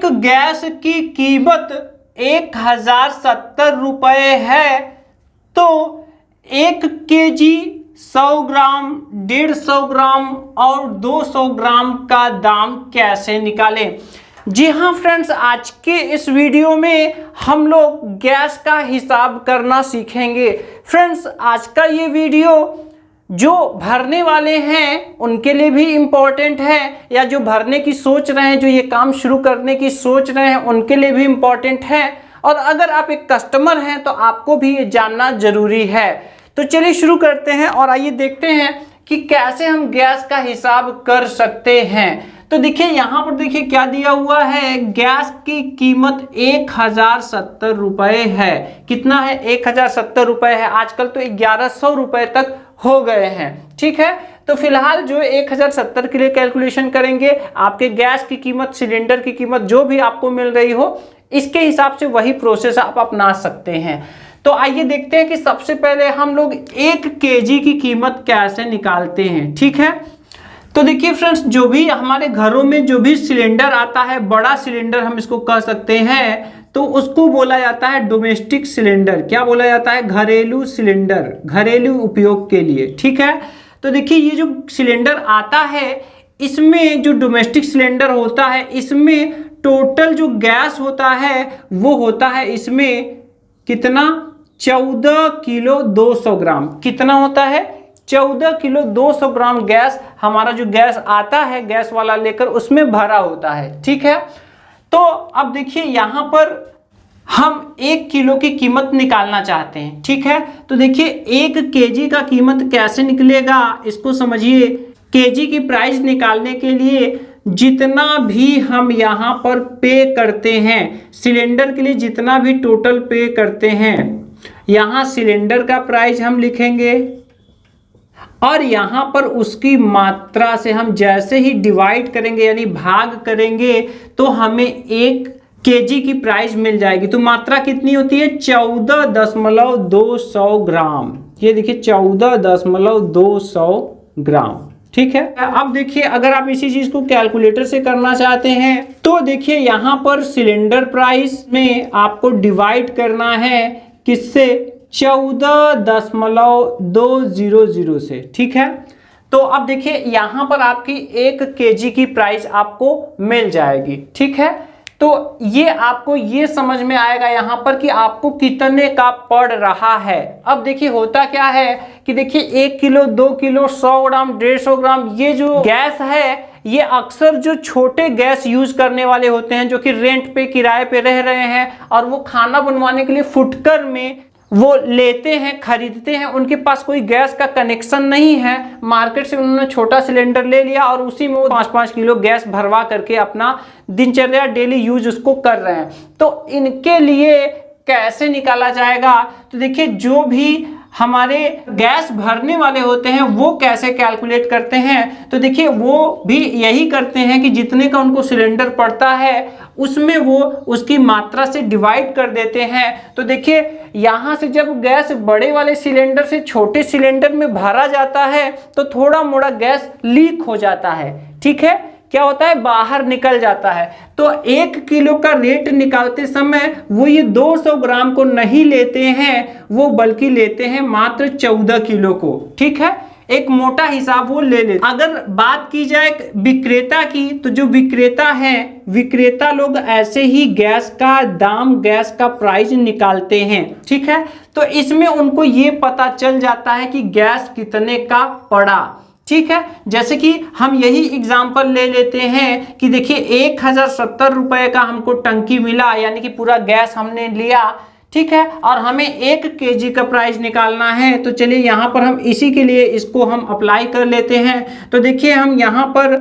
एक गैस की कीमत 1070 रुपये है तो 1 केजी 100 ग्राम 150 ग्राम और 200 ग्राम का दाम कैसे निकालें। जी हाँ फ्रेंड्स, आज के इस वीडियो में हम लोग गैस का हिसाब करना सीखेंगे। फ्रेंड्स, आज का ये वीडियो जो भरने वाले हैं उनके लिए भी इम्पोर्टेंट है, या जो भरने की सोच रहे हैं, जो ये काम शुरू करने की सोच रहे हैं, उनके लिए भी इम्पोर्टेंट है। और अगर आप एक कस्टमर हैं तो आपको भी ये जानना जरूरी है। तो चलिए शुरू करते हैं और आइए देखते हैं कि कैसे हम गैस का हिसाब कर सकते हैं। तो देखिए यहाँ पर देखिए क्या दिया हुआ है, गैस की कीमत 1070 रुपये है। कितना है? 1070 रुपये है। आजकल तो 1100 रुपये तक हो गए हैं। ठीक है, तो फिलहाल जो 1070 के लिए कैलकुलेशन करेंगे, आपके गैस की कीमत, सिलेंडर की कीमत जो भी आपको मिल रही हो, इसके हिसाब से वही प्रोसेस आप अपना सकते हैं। तो आइए देखते हैं कि सबसे पहले हम लोग 1 केजी की कीमत कैसे निकालते हैं। ठीक है, तो देखिए फ्रेंड्स, जो भी हमारे घरों में जो भी सिलेंडर आता है, बड़ा सिलेंडर हम इसको कह सकते हैं, तो उसको बोला जाता है डोमेस्टिक सिलेंडर। क्या बोला जाता है? घरेलू सिलेंडर, घरेलू उपयोग के लिए। ठीक है, तो देखिए ये जो सिलेंडर आता है, इसमें जो डोमेस्टिक सिलेंडर होता है, इसमें टोटल जो गैस होता है वो होता है इसमें कितना? 14 किलो 200 ग्राम। कितना होता है? 14 किलो 200 ग्राम गैस हमारा जो गैस आता है गैस वाला लेकर, उसमें भरा होता है। ठीक है, तो अब देखिए यहाँ पर हम 1 किलो की कीमत निकालना चाहते हैं। ठीक है, तो देखिए 1 केजी का कीमत कैसे निकलेगा इसको समझिए। केजी की प्राइस निकालने के लिए जितना भी हम यहाँ पर पे करते हैं, सिलेंडर के लिए जितना भी टोटल पे करते हैं, यहाँ सिलेंडर का प्राइस हम लिखेंगे और यहाँ पर उसकी मात्रा से हम जैसे ही डिवाइड करेंगे यानी भाग करेंगे तो हमें 1 केजी की प्राइस मिल जाएगी। तो मात्रा कितनी होती है? 14.200 ग्राम। ये देखिए 14.200 ग्राम। ठीक है, अब देखिए अगर आप इसी चीज को कैलकुलेटर से करना चाहते हैं तो देखिए यहाँ पर सिलेंडर प्राइस में आपको डिवाइड करना है किससे? 14.200 से। ठीक है, तो अब देखिए यहाँ पर आपकी 1 केजी की प्राइस आपको मिल जाएगी। ठीक है, तो ये आपको ये समझ में आएगा यहाँ पर कि आपको कितने का पड़ रहा है। अब देखिए होता क्या है कि देखिए 1 किलो 2 किलो 100 ग्राम 150 ग्राम ये जो गैस है, ये अक्सर जो छोटे गैस यूज करने वाले होते हैं, जो कि रेंट पे, किराए पे रह रहे हैं और वो खाना बनवाने के लिए फुटकर में वो लेते हैं, खरीदते हैं, उनके पास कोई गैस का कनेक्शन नहीं है, मार्केट से उन्होंने छोटा सिलेंडर ले लिया और उसी में वो 5-5 किलो गैस भरवा करके अपना दिनचर्या डेली यूज उसको कर रहे हैं। तो इनके लिए कैसे निकाला जाएगा? तो देखिए जो भी हमारे गैस भरने वाले होते हैं वो कैसे कैलकुलेट करते हैं, तो देखिए वो भी यही करते हैं कि जितने का उनको सिलेंडर पड़ता है उसमें वो उसकी मात्रा से डिवाइड कर देते हैं। तो देखिए यहाँ से जब गैस बड़े वाले सिलेंडर से छोटे सिलेंडर में भरा जाता है तो थोड़ा मोड़ा गैस लीक हो जाता है। ठीक है, क्या होता है? बाहर निकल जाता है। तो 1 किलो का रेट निकालते समय वो ये 200 ग्राम को नहीं लेते हैं, वो बल्कि लेते हैं मात्र 14 किलो को। ठीक है, एक मोटा हिसाब वो ले लेते। अगर बात की जाए विक्रेता की, तो जो विक्रेता है, विक्रेता लोग ऐसे ही गैस का दाम, गैस का प्राइस निकालते हैं। ठीक है, तो इसमें उनको ये पता चल जाता है कि गैस कितने का पड़ा। ठीक है, जैसे कि हम यही एग्जांपल ले लेते हैं कि देखिए 1070 रुपये का हमको टंकी मिला, यानी कि पूरा गैस हमने लिया। ठीक है, और हमें 1 केजी का प्राइस निकालना है। तो चलिए यहाँ पर हम इसी के लिए इसको हम अप्लाई कर लेते हैं। तो देखिए हम यहाँ पर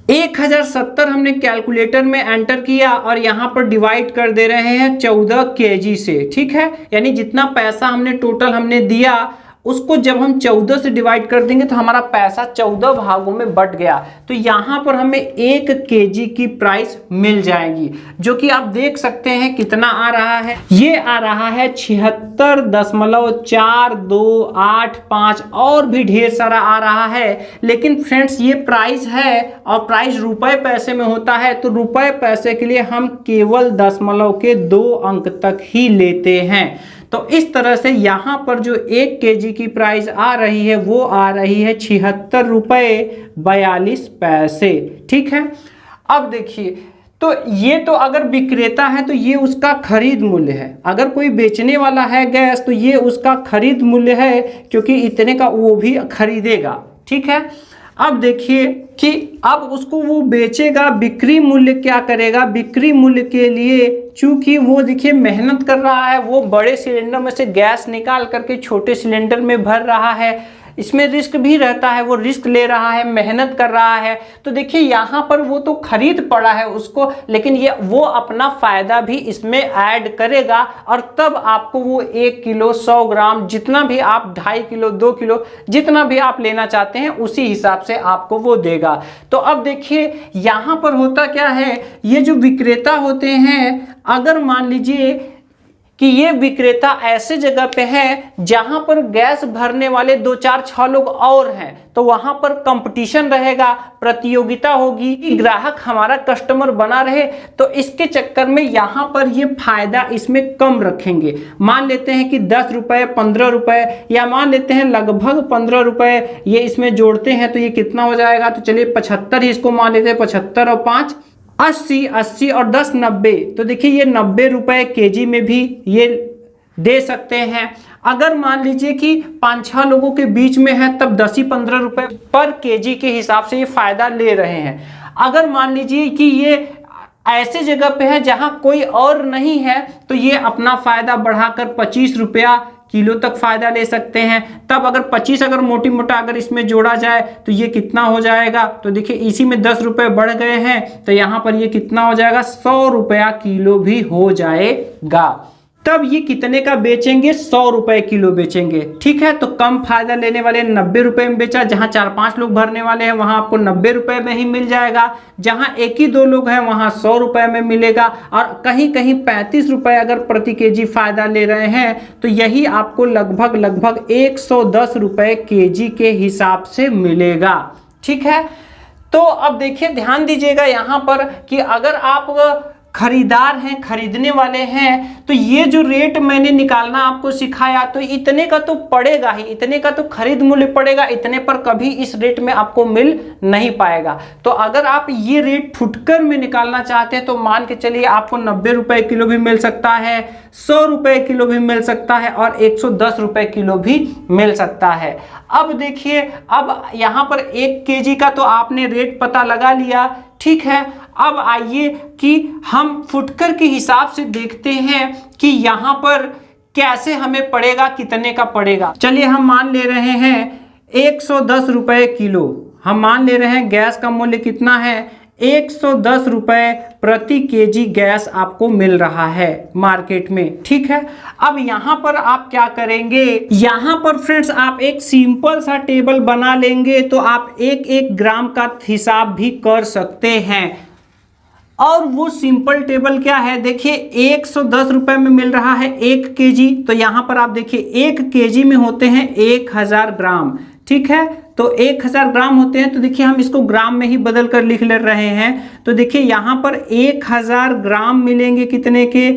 1070 हमने कैलकुलेटर में एंटर किया और यहाँ पर डिवाइड कर दे रहे हैं 14 केजी से। ठीक है, यानी जितना पैसा हमने टोटल हमने दिया उसको जब हम 14 से डिवाइड कर देंगे तो हमारा पैसा 14 भागों में बट गया। तो यहाँ पर हमें 1 केजी की प्राइस मिल जाएगी, जो कि आप देख सकते हैं कितना आ रहा है। ये आ रहा है 76.4285 और भी ढेर सारा आ रहा है। लेकिन फ्रेंड्स ये प्राइस है और प्राइस रुपए पैसे में होता है, तो रुपए पैसे के लिए हम केवल दशमलव के 2 अंक तक ही लेते हैं। तो इस तरह से यहाँ पर जो 1 केजी की प्राइस आ रही है वो आ रही है 76 रुपये 42 पैसे। ठीक है, अब देखिए, तो ये तो अगर विक्रेता है तो ये उसका खरीद मूल्य है, अगर कोई बेचने वाला है गैस तो ये उसका खरीद मूल्य है, क्योंकि इतने का वो भी खरीदेगा। ठीक है, अब देखिए कि अब उसको वो बेचेगा, बिक्री मूल्य क्या करेगा, बिक्री मूल्य के लिए चूंकि वो देखिए मेहनत कर रहा है, वो बड़े सिलेंडर में से गैस निकाल करके छोटे सिलेंडर में भर रहा है, इसमें रिस्क भी रहता है, वो रिस्क ले रहा है, मेहनत कर रहा है। तो देखिए यहाँ पर वो तो खरीद पड़ा है उसको, लेकिन ये वो अपना फायदा भी इसमें ऐड करेगा और तब आपको वो 1 किलो 100 ग्राम जितना भी आप 2.5 किलो 2 किलो जितना भी आप लेना चाहते हैं उसी हिसाब से आपको वो देगा। तो अब देखिए यहाँ पर होता क्या है, ये जो विक्रेता होते हैं, अगर मान लीजिए कि ये विक्रेता ऐसे जगह पे है जहां पर गैस भरने वाले 2 4 6 लोग और हैं, तो वहां पर कंपटीशन रहेगा, प्रतियोगिता होगी कि ग्राहक हमारा कस्टमर बना रहे। तो इसके चक्कर में यहां पर ये फायदा इसमें कम रखेंगे। मान लेते हैं कि 10 रुपए 15 रुपए या मान लेते हैं लगभग 15 रुपए ये इसमें जोड़ते हैं, तो ये कितना हो जाएगा, तो चलिए 75 ही इसको मान लेते हैं, 75 और 5 80, 80 और 10 90। तो देखिए ये 90 रुपए केजी में भी ये दे सकते हैं। अगर मान लीजिए कि 5-6 लोगों के बीच में है तब 10 ही 15 रुपए पर केजी के हिसाब से ये फायदा ले रहे हैं। अगर मान लीजिए कि ये ऐसे जगह पे है जहां कोई और नहीं है तो ये अपना फायदा बढ़ाकर 25 रुपया किलो तक फायदा ले सकते हैं। तब अगर 25 अगर मोटी मोटा अगर इसमें जोड़ा जाए तो ये कितना हो जाएगा, तो देखिए इसी में 10 रुपए बढ़ गए हैं तो यहाँ पर ये कितना हो जाएगा, 100 रुपया किलो भी हो जाएगा। तब ये कितने का बेचेंगे, 100 रुपए किलो बेचेंगे। ठीक है, तो कम फायदा लेने वाले 90 रुपए में बेचा, जहां 4-5 लोग भरने वाले हैं वहां आपको 90 रुपए में ही मिल जाएगा, जहां 1 ही 2 लोग हैं वहां 100 रुपए में मिलेगा, और कहीं कहीं 35 रुपए अगर प्रति केजी फायदा ले रहे हैं तो यही आपको लगभग 110 रुपए केजी के हिसाब से मिलेगा। ठीक है, तो अब देखिए ध्यान दीजिएगा यहाँ पर कि अगर आप खरीदार हैं, खरीदने वाले हैं, तो ये जो रेट मैंने निकालना आपको सिखाया तो इतने का तो पड़ेगा ही, इतने का तो खरीद मूल्य पड़ेगा, इतने पर कभी इस रेट में आपको मिल नहीं पाएगा। तो अगर आप ये रेट फुटकर में निकालना चाहते हैं तो मान के चलिए आपको 90 रुपए किलो भी मिल सकता है, 100 रुपए किलो भी मिल सकता है और 110 रुपए किलो भी मिल सकता है। अब देखिए, अब यहाँ पर 1 केजी का तो आपने रेट पता लगा लिया। ठीक है, अब आइए कि हम फुटकर के हिसाब से देखते हैं कि यहाँ पर कैसे हमें पड़ेगा, कितने का पड़ेगा। चलिए हम मान ले रहे हैं 110 रुपए किलो, हम मान ले रहे हैं गैस का मूल्य कितना है, 110 रुपए प्रति केजी गैस आपको मिल रहा है मार्केट में। ठीक है, अब यहाँ पर आप क्या करेंगे, यहाँ पर फ्रेंड्स आप एक सिंपल सा टेबल बना लेंगे तो आप 1-1 ग्राम का हिसाब भी कर सकते हैं। और वो सिंपल टेबल क्या है, देखिए 110 रुपए में मिल रहा है 1 केजी, तो यहाँ पर आप देखिए 1 केजी में होते हैं 1000 ग्राम। ठीक है, तो 1000 ग्राम होते हैं, तो देखिए हम इसको ग्राम में ही बदल कर लिख ले रहे हैं। तो देखिए यहाँ पर 1000 ग्राम मिलेंगे कितने के,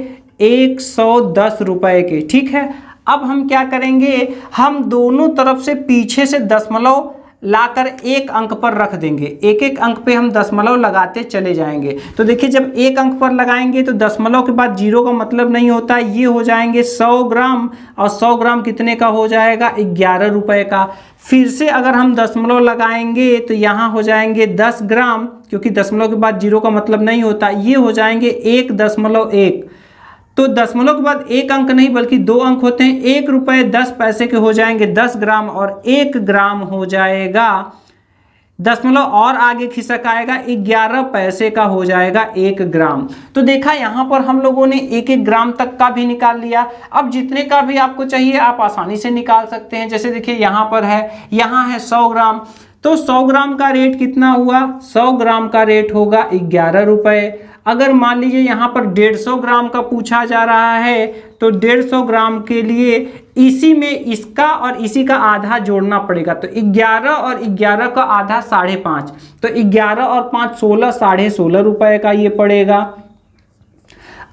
110 रुपए के। ठीक है, अब हम क्या करेंगे, हम दोनों तरफ से पीछे से दशमलव लाकर 1 अंक पर रख देंगे, 1-1 अंक पे हम दशमलव लगाते चले जाएंगे। तो देखिए जब 1 अंक पर लगाएंगे तो दशमलव के बाद 0 का मतलब नहीं होता, ये हो जाएंगे 100 ग्राम, और 100 ग्राम कितने का हो जाएगा, 11 रुपए का। फिर से अगर हम दशमलव लगाएंगे तो यहाँ हो जाएंगे 10 ग्राम, क्योंकि दशमलव के बाद 0 का मतलब नहीं होता, ये हो जाएंगे 1.1। तो दशमलव के बाद 1 अंक नहीं बल्कि 2 अंक होते हैं, 1 रुपये 10 पैसे के हो जाएंगे 10 ग्राम, और 1 ग्राम हो जाएगा दशमलव और आगे खिसक आएगा, 11 पैसे का हो जाएगा 1 ग्राम। तो देखा यहाँ पर हम लोगों ने 1-1 ग्राम तक का भी निकाल लिया। अब जितने का भी आपको चाहिए आप आसानी से निकाल सकते हैं। जैसे देखिए यहाँ पर है, यहाँ है 100 ग्राम, तो 100 ग्राम का रेट कितना हुआ, 100 ग्राम का रेट होगा 11 रुपये। अगर मान लीजिए यहाँ पर 150 ग्राम का पूछा जा रहा है तो 150 ग्राम के लिए इसी में इसका और इसी का आधा जोड़ना पड़ेगा। तो 11 और 11 का आधा 5.5, तो 11 और 5 16, 16.5 रुपये का ये पड़ेगा।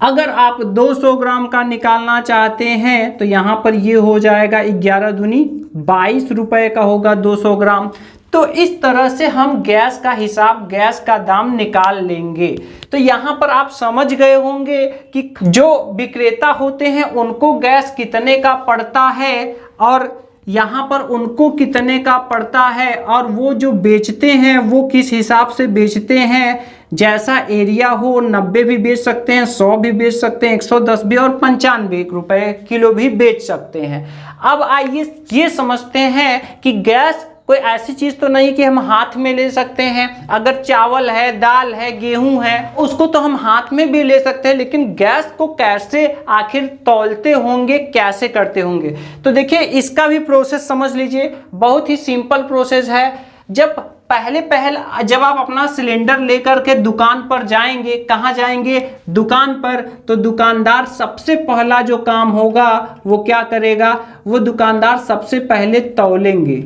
अगर आप 200 ग्राम का निकालना चाहते हैं तो यहाँ पर ये हो जाएगा 11 दूनी 22 रुपये का होगा 200 ग्राम। तो इस तरह से हम गैस का हिसाब, गैस का दाम निकाल लेंगे। तो यहाँ पर आप समझ गए होंगे कि जो विक्रेता होते हैं उनको गैस कितने का पड़ता है और यहाँ पर उनको कितने का पड़ता है, और वो जो बेचते हैं वो किस हिसाब से बेचते हैं। जैसा एरिया हो 90 भी बेच सकते हैं, 100 भी बेच सकते हैं, 110 भी और 95 रुपये किलो भी बेच सकते हैं। अब आइए ये समझते हैं कि गैस कोई ऐसी चीज तो नहीं कि हम हाथ में ले सकते हैं। अगर चावल है, दाल है, गेहूं है, उसको तो हम हाथ में भी ले सकते हैं, लेकिन गैस को कैसे आखिर तौलते होंगे, कैसे करते होंगे। तो देखिए इसका भी प्रोसेस समझ लीजिए, बहुत ही सिंपल प्रोसेस है। जब आप अपना सिलेंडर लेकर के दुकान पर जाएंगे, कहाँ जाएंगे, दुकान पर, तो दुकानदार सबसे पहला जो काम होगा वो क्या करेगा, वो दुकानदार सबसे पहले तौलेंगे,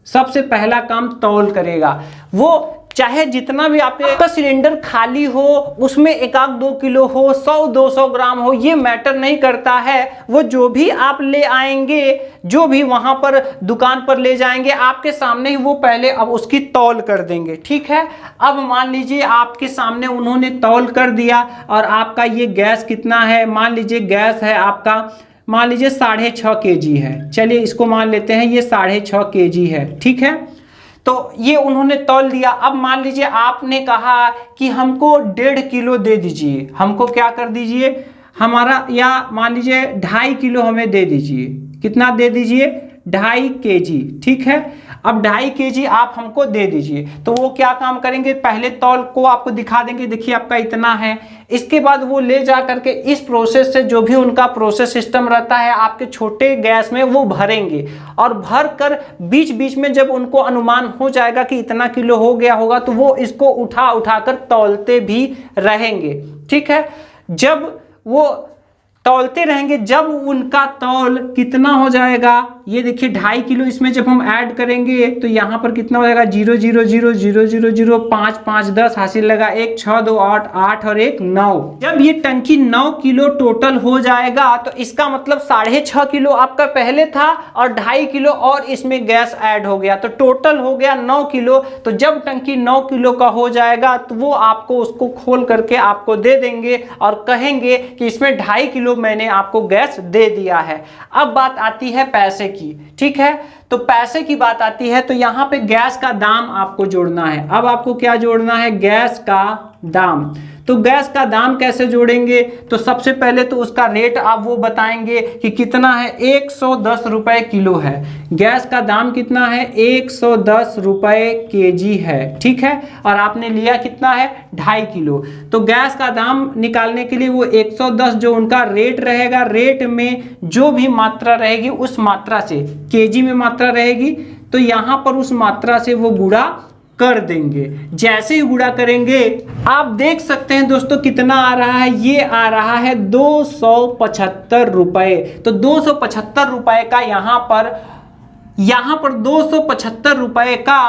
सबसे पहला काम तौल करेगा। वो चाहे जितना भी आपका सिलेंडर खाली हो उसमें 1-2 किलो हो, 100-200 ग्राम हो, ये मैटर नहीं करता है। वो जो भी आप ले आएंगे, जो भी वहां पर दुकान पर ले जाएंगे, आपके सामने ही वो पहले अब उसकी तौल कर देंगे। ठीक है, अब मान लीजिए आपके सामने उन्होंने तौल कर दिया और आपका ये गैस कितना है, मान लीजिए गैस है आपका, मान लीजिए 6.5 kg है। चलिए इसको मान लेते हैं ये 6.5 kg है। ठीक है, तो ये उन्होंने तौल दिया। अब मान लीजिए आपने कहा कि हमको 1.5 किलो दे दीजिए, हमको क्या कर दीजिए हमारा, या मान लीजिए 2.5 किलो हमें दे दीजिए। कितना दे दीजिए, 2.5 kg। ठीक है, अब 2.5 kg आप हमको दे दीजिए। तो वो क्या काम करेंगे, पहले तौल को आपको दिखा देंगे, देखिए आपका इतना है। इसके बाद वो ले जा करके इस प्रोसेस से, जो भी उनका प्रोसेस सिस्टम रहता है, आपके छोटे गैस में वो भरेंगे, और भर कर बीच बीच में जब उनको अनुमान हो जाएगा कि इतना किलो हो गया होगा तो वो इसको उठा उठा कर तौलते भी रहेंगे। ठीक है, जब वो तौलते रहेंगे, जब उनका तौल कितना हो जाएगा, ये देखिए 2.5 किलो, इसमें जब हम ऐड करेंगे तो यहाँ पर कितना हो जाएगा, 0 0 0 0 0 0 5 5 10 हासिल लगा, 1 6 2 8 8 और 1 9। जब ये टंकी 9 किलो टोटल हो जाएगा तो इसका मतलब 6.5 किलो आपका पहले था और 2.5 किलो और इसमें गैस ऐड हो गया, तो टोटल हो गया 9 किलो। तो जब टंकी 9 किलो का हो जाएगा तो वो आपको उसको खोल करके आपको दे देंगे और कहेंगे कि इसमें 2.5 किलो मैंने आपको गैस दे दिया है। अब बात आती है पैसे की। ठीक है, तो पैसे की बात आती है तो यहां पे गैस का दाम आपको जोड़ना है। अब आपको क्या जोड़ना है, गैस का दाम। तो गैस का दाम कैसे जोड़ेंगे, तो सबसे पहले तो उसका रेट आप वो बताएंगे कि कितना है, 110 रुपए किलो है। गैस का दाम कितना है, 110 रुपए केजी है। ठीक है, और आपने लिया कितना है, 2.5 किलो। तो गैस का दाम निकालने के लिए वो 110 जो उनका रेट रहेगा, रेट में जो भी मात्रा रहेगी उस मात्रा से, केजी में मात्रा रहेगी तो यहाँ पर उस मात्रा से वो गुणा कर देंगे। जैसे ही गुणा करेंगे आप देख सकते हैं दोस्तों कितना आ रहा है, ये आ रहा है 275 रुपए। तो 275 रुपए का यहाँ पर 275 रुपए का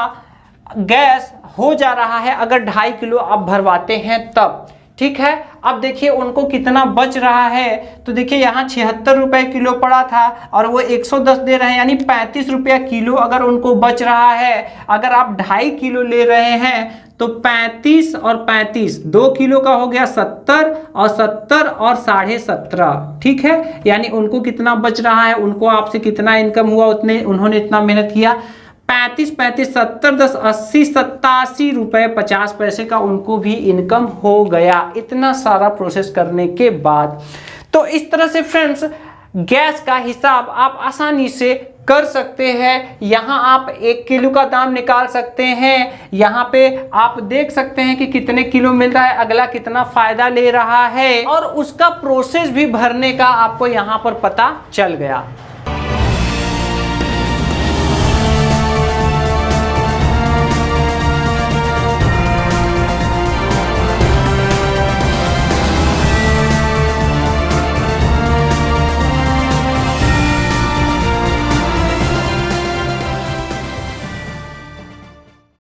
गैस हो जा रहा है अगर 2.5 किलो आप भरवाते हैं तब। ठीक है, अब देखिए उनको कितना बच रहा है, तो देखिए यहाँ 76 रुपए किलो पड़ा था और वो 110 दे रहे हैं, यानी 35 रुपया किलो अगर उनको बच रहा है। अगर आप 2.5 किलो ले रहे हैं तो 35 और 35 2 किलो का हो गया 70 और 70 और 17.5। ठीक है, यानी उनको कितना बच रहा है, उनको आपसे कितना इनकम हुआ, उतने उन्होंने इतना मेहनत किया, 35 35 70 10 80 87 रुपए 50 पैसे का उनको भी इनकम हो गया, इतना सारा प्रोसेस करने के बाद। तो इस तरह से फ्रेंड्स गैस का हिसाब आप आसानी से कर सकते हैं। यहाँ आप 1 किलो का दाम निकाल सकते हैं। यहाँ पे आप देख सकते हैं कि कितने किलो मिल रहा है, अगला कितना फायदा ले रहा है, और उसका प्रोसेस भी भरने का आपको यहाँ पर पता चल गया।